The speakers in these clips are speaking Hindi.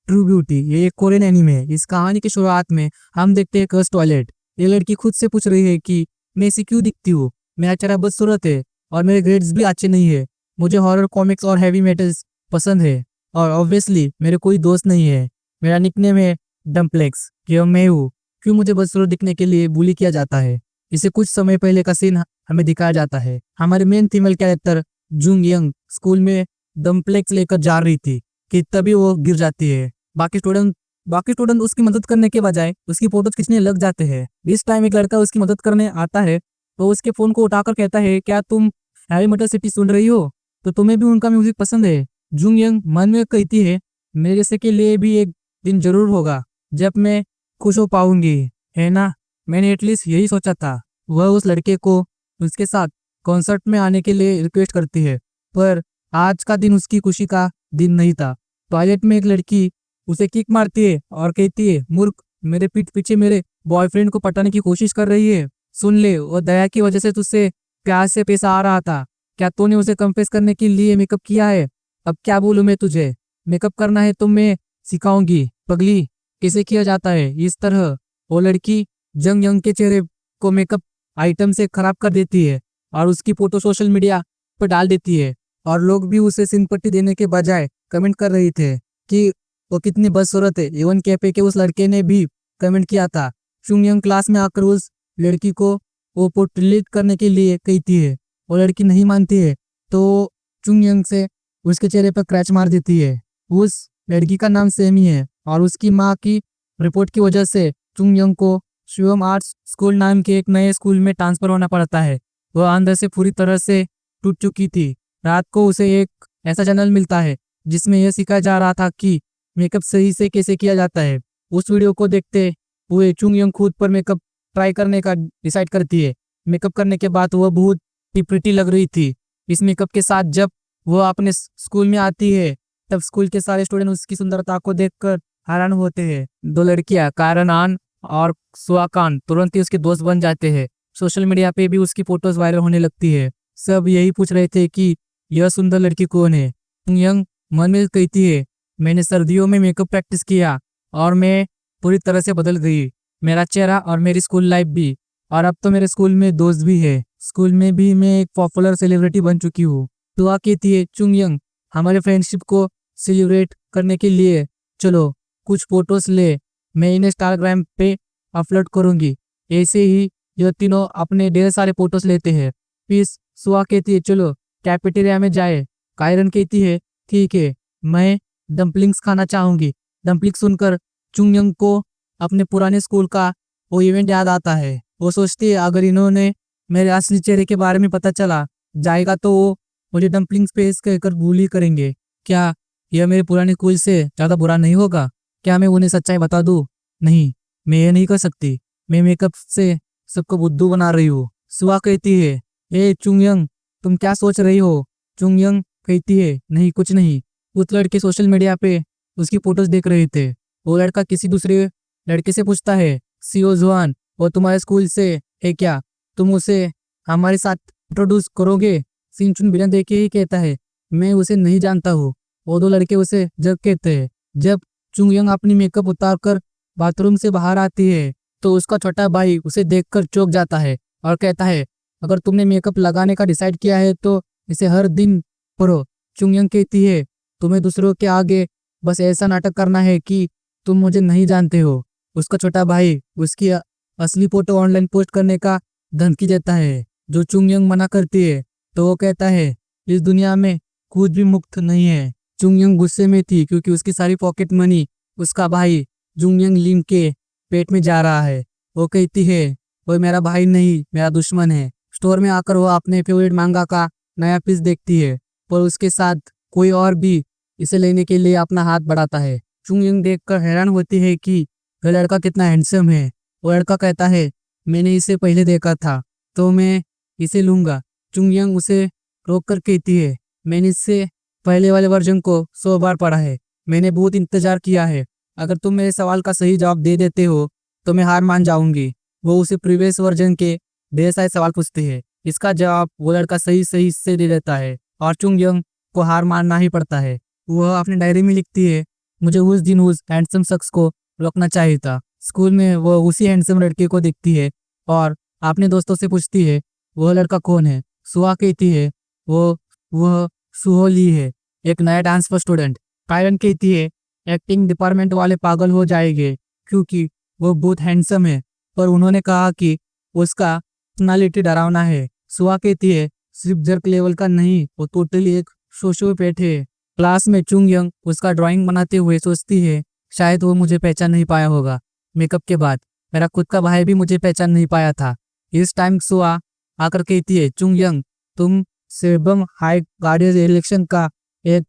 ट्रू ब्यूटी ये एक कोरियन एनीमे है। इस कहानी की शुरुआत में हम देखते हैं कर्स टॉयलेट। ये लड़की खुद से पूछ रही है कि मैं ऐसी क्यों दिखती हूँ, मेरा चेहरा बदसूरत है और मेरे ग्रेड्स भी अच्छे नहीं है। मुझे हॉरर कॉमिक्स और हैवी मेटल्स पसंद है और ऑब्वियसली मेरे कोई दोस्त नहीं है। मेरा निकनेम है डम्प्लेक्स। यह मैं हूँ। क्यों मुझे बदसूरत दिखने के लिए बुली किया जाता है। इसे कुछ समय पहले का सीन हमें दिखाया जाता है। हमारे main female character Jung young school में डम्प्लेक्स लेकर जा रही थी कि तभी वो गिर जाती है। बाकी स्टूडेंट उसकी मदद करने के बजाय उसकी फोटोज खींचने लग जाते हैं। इस टाइम एक लड़का उसकी मदद करने आता है तो उसके फोन को उठाकर कहता है, क्या तुम हैवी मेटल सिटी सुन रही हो? तो तुम्हें भी उनका म्यूजिक पसंद है? जूंग यंग मन में कहती है, मेरे जैसे के लिए भी एक दिन जरूर होगा जब मैं खुश हो पाऊंगी, है ना? मैंने एटलीस्ट यही सोचा था। वह उस लड़के को उसके साथ कॉन्सर्ट में आने के लिए रिक्वेस्ट करती है, पर आज का दिन उसकी खुशी का दिन नहीं था। टॉयलेट में एक लड़की उसे किक मारती है और कहती है, मूर्ख, मेरे पीठ पीछे मेरे बॉयफ्रेंड को पटाने की कोशिश कर रही है। सुन ले, वो दया की वजह से तुझसे प्यार से पैसा आ रहा था। क्या तूने उसे कंफेस करने के लिए मेकअप किया है? अब क्या बोलूं मैं तुझे? मेकअप करना है तो मैं सिखाऊंगी पगली, कैसे किया जाता है। इस तरह वो लड़की जंग यंग के चेहरे को मेकअप आइटम से खराब कर देती है और उसकी फोटो सोशल मीडिया पर डाल देती है। और लोग भी उसे सिंपैथी देने के बजाय कमेंट कर रहे थे कि वो कितनी बदसूरत है। इवन कैफे के उस लड़के ने भी कमेंट किया था। चुंग यंग क्लास में आकर उस लड़की को वो फोटो डिलीट करने के लिए कहती है। वो लड़की नहीं मानती है तो चुंग यंग से उसके चेहरे पर क्रैच मार देती है। उस लड़की का नाम सेमी है और उसकी माँ की रिपोर्ट की वजह से चुंग यंग को शिवम आर्ट्स स्कूल नाम के एक नए स्कूल में ट्रांसफर होना पड़ता है। वह अंदर से पूरी तरह से टूट चुकी थी। रात को उसे एक ऐसा चैनल मिलता है जिसमें यह सिखाया जा रहा था कि मेकअप सही से कैसे किया जाता है। उस वीडियो को देखते हुए चुंग यंग खुद पर मेकअप ट्राई करने का डिसाइड करती है। मेकअप करने के बाद वह बहुत ही प्रिटी लग रही थी। इस मेकअप के साथ जब वह अपने स्कूल में आती है तब स्कूल के सारे स्टूडेंट उसकी सुंदरता को देखकर हैरान होते हैं। दो लड़कियां कारण आन और सुआकान तुरंत ही उसके दोस्त बन जाते हैं। सोशल मीडिया पे भी उसकी फोटोज वायरल होने लगती है। सब यही पूछ रहे थे कि यह सुंदर लड़की कौन है। यंग मन में कहती है, मैंने सर्दियों में मेकअप प्रैक्टिस किया और मैं पूरी तरह से बदल गई। मेरा चेहरा और मेरी स्कूल लाइफ भी, और अब तो मेरे स्कूल में दोस्त भी है। स्कूल में भी मैं एक पॉपुलर सेलिब्रिटी बन चुकी हूँ। तो आ कहती है, चुंग यंग, हमारे फ्रेंडशिप को सेलिब्रेट करने के लिए चलो कुछ फोटोज ले, मैं इन्हें इंस्टाग्राम पे अपलोड करूंगी। ऐसे ही यह तीनों अपने ढेर सारे फोटोज लेते हैं। फिर सुआ कहती है, चलो कैफेटेरिया में जाए। कायरन कहती है, ठीक है, मैं डम्पलिंग्स खाना चाहूंगी। डम्पलिंग्स सुनकर चुंग यंग को अपने पुराने स्कूल का वो इवेंट याद आता है। वो सोचती है, अगर इन्होंने मेरे असली चेहरे के बारे में पता चला जाएगा तो वो मुझे डम्पलिंग्स पेश कहकर बुली करेंगे। क्या यह मेरे पुराने स्कूल से ज़्यादा बुरा नहीं होगा? क्या मैं उन्हें सच्चाई बता दूं? नहीं, मैं ये नहीं कर सकती। मैं मेकअप से सबको बुद्धू बना रही हूँ। सुआ कहती है, ए चुंग यंग, तुम क्या सोच रही हो? चुंग यंग कहती है, नहीं कुछ नहीं। उस लड़के सोशल मीडिया पे उसकी फोटोज देख रहे थे। वो लड़का किसी दूसरे लड़के से पूछता है, सीओ जुआन, वो तुम्हारे स्कूल से है क्या? तुम उसे हमारे साथ इंट्रोड्यूस करोगे? सिंचुन बिना देखे ही कहता है, मैं उसे नहीं जानता हूँ। वो दो लड़के उसे जब कहते हैं। जब चुंग यंग अपनी मेकअप उतार कर बाथरूम से बाहर आती है तो उसका छोटा भाई उसे देखकर चौंक जाता है और कहता है, अगर तुमने मेकअप लगाने का डिसाइड किया है तो इसे हर दिन करो। चुंग यंग कहती है, तुम्हें दूसरों के आगे बस ऐसा नाटक करना है कि तुम मुझे नहीं जानते हो। उसका छोटा भाई उसकी असली फोटो ऑनलाइन पोस्ट करने का धमकी देता है, जो चुंग यंग मना करती है। तो वो कहता है, इस दुनिया में कुछ भी मुफ्त नहीं है। चुंग यंग गुस्से में थी क्योंकि उसकी सारी पॉकेट मनी उसका भाई जूंग यंग लिम के पेट में जा रहा है। वो कहती है, वो मेरा भाई नहीं, मेरा दुश्मन है। स्टोर में आकर वो अपने फेवरेट मांगा का नया पीस देखती है, पर उसके साथ कोई और भी इसे लेने के लिए अपना हाथ बढ़ाता है। चुंग यंग देखकर हैरान होती है कि वह लड़का कितना हैंडसम है। वो लड़का कहता है, मैंने इसे पहले देखा था तो मैं इसे लूंगा। चुंग यंग उसे रोक कर कहती है, मैंने इससे पहले वाले वर्जन को 100 बार पढ़ा है। मैंने बहुत इंतजार किया है। अगर तुम मेरे सवाल का सही जवाब दे देते हो तो मैं हार मान जाऊंगी। वो उसे प्रीवियस वर्जन के ढेर सारे सवाल पूछते हैं। इसका जवाब वो लड़का सही सही से दे देता है और चुंग यंग को हार मानना ही पड़ता है। वह अपनी डायरी में लिखती है, मुझे उस दिन उस हैंडसम शख्स को रोकना चाहिए था। स्कूल में वो उसी हैंडसम लड़के को देखती है और अपने दोस्तों से पूछती है वह लड़का कौन है। सुहा कहती है वह सुहो ली है, एक नया डांस का स्टूडेंट। कायरन कहती है एक्टिंग डिपार्टमेंट वाले पागल हो जाएंगे क्योंकि वो बहुत हैंडसम है, पर उन्होंने कहा कि उसका पर्सनालिटी डरावना है। सुहा कहती है सिर्फ जर्क लेवल का नहीं, वो टोटली एक सोशियोपैथ है। क्लास में चुंग यंग उसका ड्राइंग बनाते हुए सोचती है शायद वो मुझे पहचान नहीं पाया होगा। मेकअप के बाद मेरा खुद का भाई भी मुझे पहचान नहीं पाया था। इस टाइम सुहा आकर कहती है चुंग यंग तुम सेबम हाई गार्डियन इलेक्शन का एक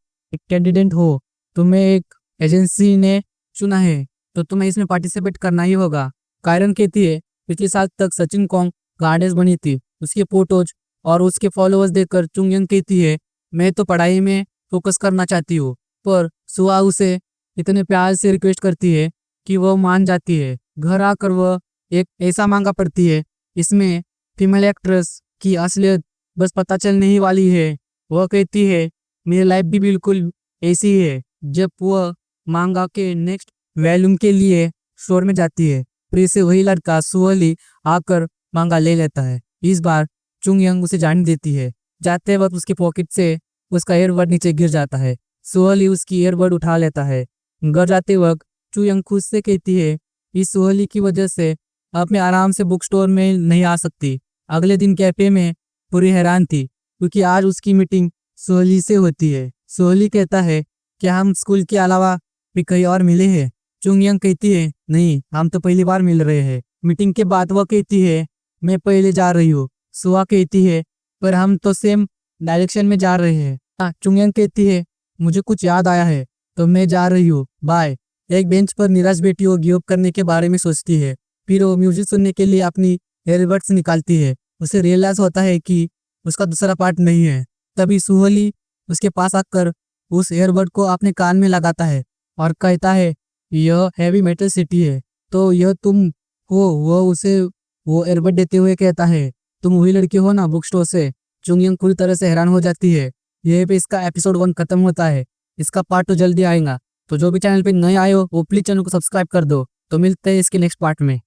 कैंडिडेट हो, तुम्हें एक एजेंसी ने चुना है तो तुम्हें इसमें पार्टिसिपेट करना ही होगा। कायरन कहती है पिछले साल तक सचिन कॉन्ग गार्डियन बनी थी। उसके फोटोज और उसके फॉलोअर्स देखकर चुंग यंग कहती है मैं तो पढ़ाई में फोकस करना चाहती हूँ, पर सुहा उसे इतने प्यार से रिक्वेस्ट करती है कि वह मान जाती है। घर आकर वह एक ऐसा मांगा पड़ती है इसमें फीमेल एक्ट्रेस की असलियत बस पता चलने ही वाली है। वह कहती है मेरी लाइफ भी बिल्कुल ऐसी ही है। जब वह मांगा के नेक्स्ट वॉल्यूम के लिए स्टोर में जाती है फिर से वही लड़का सुहली आकर मांगा ले लेता है। इस बार चुंग यंग उसे जाने देती है। जाते वक्त उसके पॉकेट से उसका ईयरबड नीचे गिर जाता है। सुहली उसकी ईयरबड उठा लेता है। घर जाते वक्त चुंग यंग खुद से कहती है इस सुहली की वजह से अब मैं आराम से बुक स्टोर में नहीं आ सकती। अगले दिन कैफे में पूरी हैरान थी क्योंकि आज उसकी मीटिंग सुहली से होती है। सुहली कहता है क्या हम स्कूल के अलावा भी कहीं और मिले हैं? चुंग यंग कहती है नहीं, हम तो पहली बार मिल रहे हैं। मीटिंग के बाद वह कहती है मैं पहले जा रही हूँ। सुहा कहती है पर हम तो सेम डायरेक्शन में जा रहे हैं। चुंग यंग कहती है मुझे कुछ याद आया है तो मैं जा रही हूँ, बाय। एक बेंच पर निराश बेटी वो गिव अप करने के बारे में सोचती है। फिर वो म्यूजिक सुनने के लिए अपनी ईयरबड्स निकालती है। उसे रियलाइज होता है कि उसका दूसरा पार्ट नहीं है। तभी सुहली उसके पास आकर उस ईयरबड को अपने कान में लगाता है और कहता है यह हैवी मेटल सिटी है तो यह तुम हो। वो उसे वो ईयरबड देते हुए कहता है तुम वही लड़की हो ना बुक स्टोर से। चुंग यंग पूरी तरह से हैरान हो जाती है। यही पे इसका एपिसोड 1 खत्म होता है। इसका पार्ट 2 जल्दी आएगा, तो जो भी चैनल पे नए आए हो वो प्लीज चैनल को सब्सक्राइब कर दो। तो मिलते हैं इसके नेक्स्ट पार्ट में।